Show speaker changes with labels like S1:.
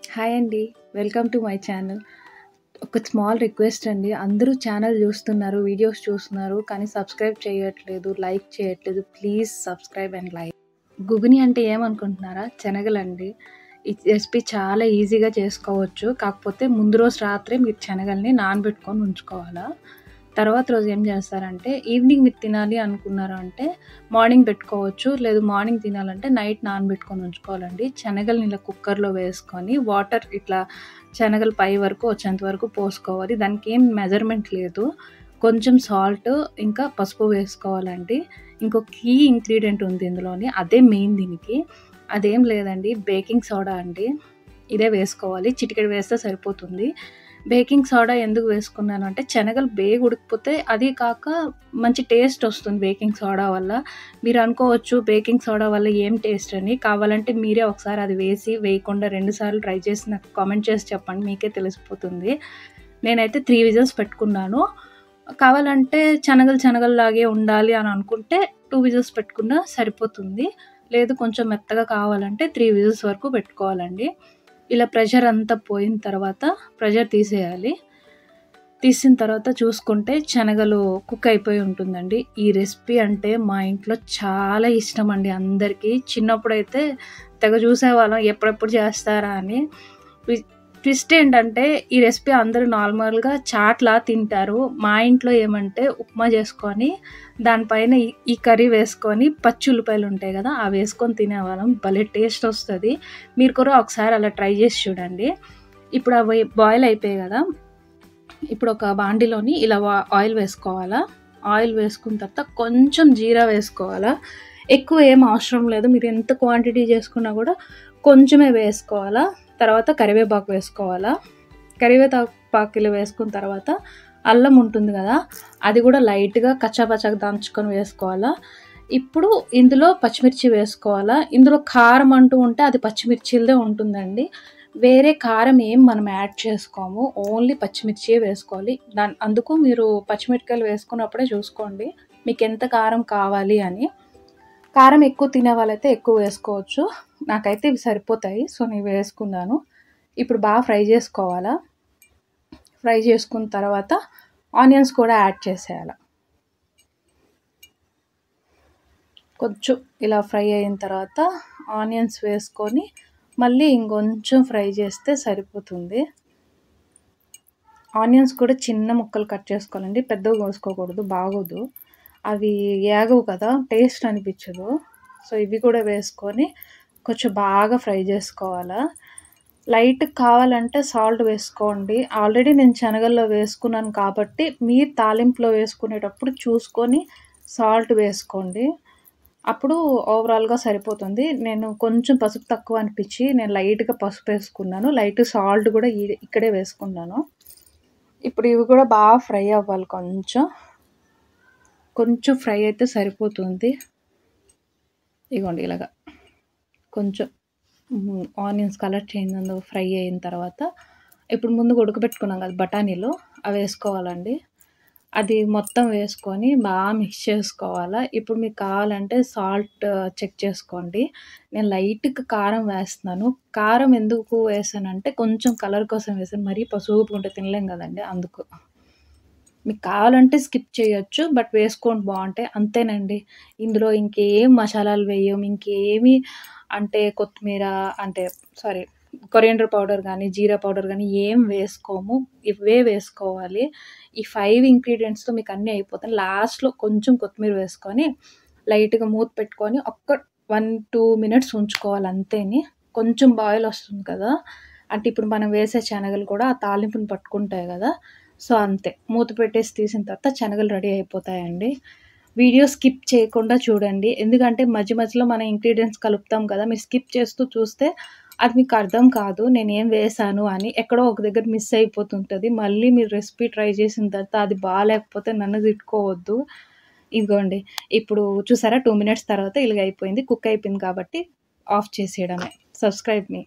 S1: Hi అండి. Welcome to my channel. ఒక small request అండి. అందరూ ఛానల్ చూస్తున్నారు, వీడియోస్ చూస్తున్నారు. కానీ సబ్స్క్రైబ్ చేయట్లేదు, లైక్ చేయట్లేదు. Please subscribe and like. గుగ్గిని అంటే ఏమనుకుంటున్నారా? శనగలండి. ఈ రెసిపీ చాలా ఈజీగా చేసుకోవచ్చు. కాకపోతే ముందు రోజు రాత్రే మీరు శనగల్ని నానబెట్టుకొని ఉంచుకోవాలా. తర్వాత రోజు ఏం చేస్తారంటే ఈవినింగ్ మీరు తినాలి అనుకున్నారు అంటే మార్నింగ్ పెట్టుకోవచ్చు. లేదు మార్నింగ్ తినాలంటే నైట్ నానబెట్టుకొని ఉంచుకోవాలండి. శనగల్ని ఇలా కుక్కర్‌లో వేసుకొని వాటర్ ఇట్లా శనగలు పై వరకు వచ్చేంత వరకు పోసుకోవాలి. దానికి ఏం మెజర్‌మెంట్ లేదు. కొంచెం సాల్ట్ ఇంకా పసుపు వేసుకోవాలండి. ఇంకో కీ ఇంగ్రీడియెంట్ ఉంది ఇందులోని. అదే మెయిన్ దీనికి. అదేం లేదండి, బేకింగ్ సోడా అండి. ఇదే వేసుకోవాలి. చిటికెడు వేస్తే సరిపోతుంది. బేకింగ్ సోడా ఎందుకు వేసుకున్నాను అంటే శనగలు బేగా ఉడికిపోతే అది కాక మంచి టేస్ట్ వస్తుంది బేకింగ్ సోడా వల్ల. మీరు అనుకోవచ్చు బేకింగ్ సోడా వల్ల ఏం టేస్ట్ అని. కావాలంటే మీరే ఒకసారి అది వేయకుండా 2 సార్లు ట్రై చేసి నాకు కామెంట్ చేసి చెప్పండి. మీకే తెలిసిపోతుంది. నేనైతే 3 విజిల్స్ పెట్టుకున్నాను. కావాలంటే శనగల్లాగే ఉండాలి అని అనుకుంటే 2 విజిల్స్ పెట్టుకున్నా సరిపోతుంది. లేదు కొంచెం మెత్తగా కావాలంటే 3 విజిల్స్ వరకు పెట్టుకోవాలండి. ఇలా ప్రెషర్ అంతా పోయిన తర్వాత ప్రెషర్ తీసేయాలి. తీసిన తర్వాత చూసుకుంటే శనగలు కుక్ అయిపోయి ఉంటుందండి. ఈ రెసిపీ అంటే మా ఇంట్లో చాలా ఇష్టమండి అందరికీ. చిన్నప్పుడైతే తెగ చూసేవాళ్ళం ఎప్పుడెప్పుడు చేస్తారా అని. ట్విస్ట్ ఏంటంటే ఈ రెసిపీ అందరూ నార్మల్‌గా చాట్‌లా తింటారు. మా ఇంట్లో ఏమంటే ఉప్మా చేసుకొని దానిపైన ఈ కర్రీ వేసుకొని పచ్చి ఉల్లిపాయలు ఉంటాయి కదా! అవి వేసుకొని తినేవాళ్ళం. భలే టేస్ట్ వస్తది. మీరు కూడా ఒకసారి అలా ట్రై చేసి చూడండి. ఇప్పుడు అవి బాయిల్ అయిపోయాయి కదా! ఇప్పుడు ఒక బాండీలోని ఇలా ఆయిల్ వేసుకోవాలా. ఆయిల్ వేసుకున్న తర్వాత కొంచెం జీరా వేసుకోవాలా. ఎక్కువ ఏం అవసరం లేదు. మీరు ఎంత క్వాంటిటీ చేసుకున్నా కూడా కొంచెమే వేసుకోవాలా. తర్వాత కరివేపాకు వేసుకోవాలా. కరివేపాకు ఇలా వేసుకున్న తర్వాత అల్లం ఉంటుంది కదా! అది కూడా లైట్‌గా కచ్చాపచ్చాగా దంచుకొని వేసుకోవాలా. ఇప్పుడు ఇందులో పచ్చిమిర్చి వేసుకోవాలా. ఇందులో కారం అంటూ ఉంటే అది పచ్చిమిర్చిలదే ఉంటుందండి. వేరే కారం ఏం మనం యాడ్ చేసుకోము. ఓన్లీ పచ్చిమిర్చియే వేసుకోవాలి. అందుకు మీరు పచ్చిమిరపకాయలు వేసుకున్నప్పుడే చూసుకోండి. మీకెంత కారం కావాలి అని. కారం ఎక్కువ తినే వాళ్ళైతే ఎక్కువ వేసుకోవచ్చు. నాకైతే ఇవి సరిపోతాయి. సో, నేను వేసుకున్నాను. ఇప్పుడు బాగా ఫ్రై చేసుకోవాలా. ఫ్రై చేసుకున్న తర్వాత ఆనియన్స్ కూడా యాడ్ చేసేయాల. కొంచెం ఇలా ఫ్రై అయిన తర్వాత ఆనియన్స్ వేసుకొని మళ్ళీ ఇంకొంచెం ఫ్రై చేస్తే సరిపోతుంది. ఆనియన్స్ కూడా చిన్న ముక్కలు కట్ చేసుకోవాలండి. పెద్దగా కోసుకోకూడదు, బాగోదు. అవి ఏగవు కదా, టేస్ట్ అనిపించదు. సో ఇవి కూడా వేసుకొని కొంచెం బాగా ఫ్రై చేసుకోవాలా. లైట్ కావాలంటే సాల్ట్ వేసుకోండి. ఆల్రెడీ నేను శనగల్లో వేసుకున్నాను కాబట్టి మీరు తాలింపులో వేసుకునేటప్పుడు చూసుకొని సాల్ట్ వేసుకోండి. అప్పుడు ఓవరాల్‌గా సరిపోతుంది. నేను కొంచెం పసుపు తక్కువ అనిపించి నేను లైట్‌గా పసుపు వేసుకున్నాను. లైట్ సాల్ట్ కూడా ఇక్కడే వేసుకున్నాను. ఇప్పుడు ఇవి కూడా బాగా ఫ్రై అవ్వాలి. కొంచెం ఫ్రై అయితే సరిపోతుంది. ఇగోండి ఇలాగా కొంచెం ఆనియన్స్ కలర్ చేంజ్ ఫ్రై అయిన తర్వాత ఇప్పుడు ముందు ఉడకబెట్టుకున్నాం కదా బఠానీలు, అవి వేసుకోవాలండి. అది మొత్తం వేసుకొని బాగా మిక్స్ చేసుకోవాలా. ఇప్పుడు మీకు కావాలంటే సాల్ట్ చెక్ చేసుకోండి. నేను లైట్‌గా కారం వేస్తున్నాను. కారం ఎందుకు వేసానంటే కొంచెం కలర్ కోసం వేసాను. మరీ పసుపుగుంటే తినలేం కదండీ అందుకు. మీకు కావాలంటే స్కిప్ చేయొచ్చు. బట్ వేసుకోండి బావుంటాయి. అంతేనండి. ఇందులో ఇంకేం మసాలాలు వేయం. ఇంకేమి అంటే కొత్తిమీర అంటే సారీ కొరియాండర్ పౌడర్ గానీ, జీరా పౌడర్ గానీ ఏం వేసుకోము. ఇవే వేసుకోవాలి. ఈ 5 ఇంగ్రీడియెంట్స్‌తో మీకు అన్నీ అయిపోతాయి. లాస్ట్‌లో కొంచెం కొత్తిమీర వేసుకొని లైట్‌గా మూత పెట్టుకొని 1, 2 మినిట్స్ ఉంచుకోవాలి అంతేని. కొంచెం బాయిల్ వస్తుంది కదా! అంటే ఇప్పుడు మనం వేసే శనగలు కూడా ఆ తాలింపుని పట్టుకుంటాయి కదా! సో, అంతే. మూత పెట్టేసి తీసిన తర్వాత శనగలు రెడీ అయిపోతాయండి. వీడియో స్కిప్ చేయకుండా చూడండి. ఎందుకంటే మధ్య మధ్యలో మనం ఇంగ్రీడియెంట్స్ కలుపుతాం కదా! మీరు స్కిప్ చేస్తూ చూస్తే అది మీకు అర్థం కాదు. నేనేం వేశాను అని. ఎక్కడో ఒక దగ్గర మిస్ అయిపోతుంటది. మళ్ళీ మీరు రెసిపీ ట్రై చేసిన తర్వాత అది బాలేకపోతే నన్ను తిట్టుకోవద్దు. ఇదిగోండి. ఇప్పుడు చూసారా 2 మినిట్స్ తర్వాత ఇలాగ అయిపోయింది. కుక్ అయిపోయింది కాబట్టి ఆఫ్ చేసేయడమే. Subscribe me.